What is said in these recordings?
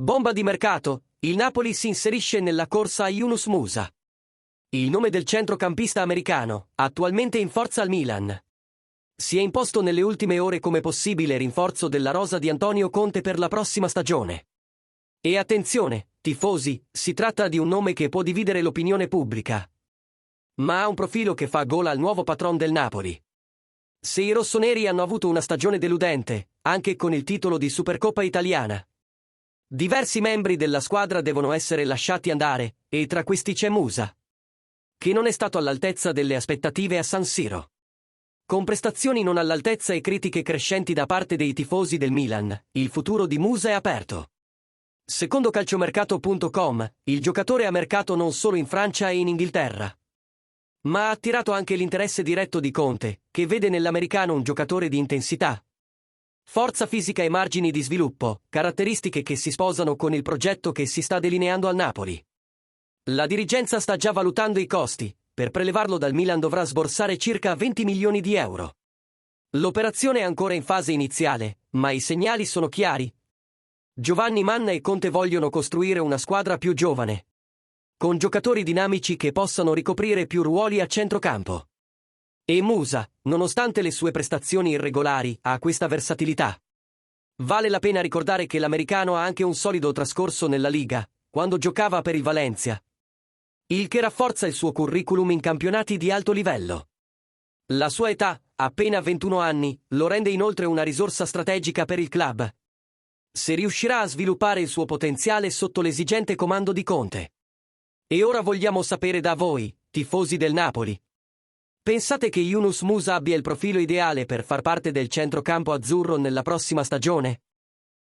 Bomba di mercato, il Napoli si inserisce nella corsa a Yunus Musa. Il nome del centrocampista americano, attualmente in forza al Milan. Si è imposto nelle ultime ore come possibile rinforzo della rosa di Antonio Conte per la prossima stagione. E attenzione, tifosi, si tratta di un nome che può dividere l'opinione pubblica. Ma ha un profilo che fa gola al nuovo patron del Napoli. Se i rossoneri hanno avuto una stagione deludente, anche con il titolo di Supercoppa italiana, diversi membri della squadra devono essere lasciati andare, e tra questi c'è Musa, che non è stato all'altezza delle aspettative a San Siro. Con prestazioni non all'altezza e critiche crescenti da parte dei tifosi del Milan, il futuro di Musa è aperto. Secondo calciomercato.com, il giocatore ha mercato non solo in Francia e in Inghilterra, ma ha attirato anche l'interesse diretto di Conte, che vede nell'americano un giocatore di intensità, forza fisica e margini di sviluppo, caratteristiche che si sposano con il progetto che si sta delineando al Napoli. La dirigenza sta già valutando i costi. Per prelevarlo dal Milan dovrà sborsare circa 20 milioni di euro. L'operazione è ancora in fase iniziale, ma i segnali sono chiari. Giovanni Manna e Conte vogliono costruire una squadra più giovane, con giocatori dinamici che possano ricoprire più ruoli a centrocampo. E Musa, nonostante le sue prestazioni irregolari, ha questa versatilità. Vale la pena ricordare che l'americano ha anche un solido trascorso nella Liga, quando giocava per il Valencia, il che rafforza il suo curriculum in campionati di alto livello. La sua età, appena 21 anni, lo rende inoltre una risorsa strategica per il club, se riuscirà a sviluppare il suo potenziale sotto l'esigente comando di Conte. E ora vogliamo sapere da voi, tifosi del Napoli. Pensate che Yunus Musa abbia il profilo ideale per far parte del centrocampo azzurro nella prossima stagione?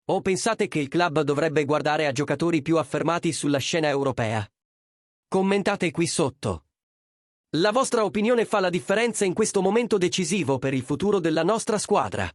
O pensate che il club dovrebbe guardare a giocatori più affermati sulla scena europea? Commentate qui sotto. La vostra opinione fa la differenza in questo momento decisivo per il futuro della nostra squadra.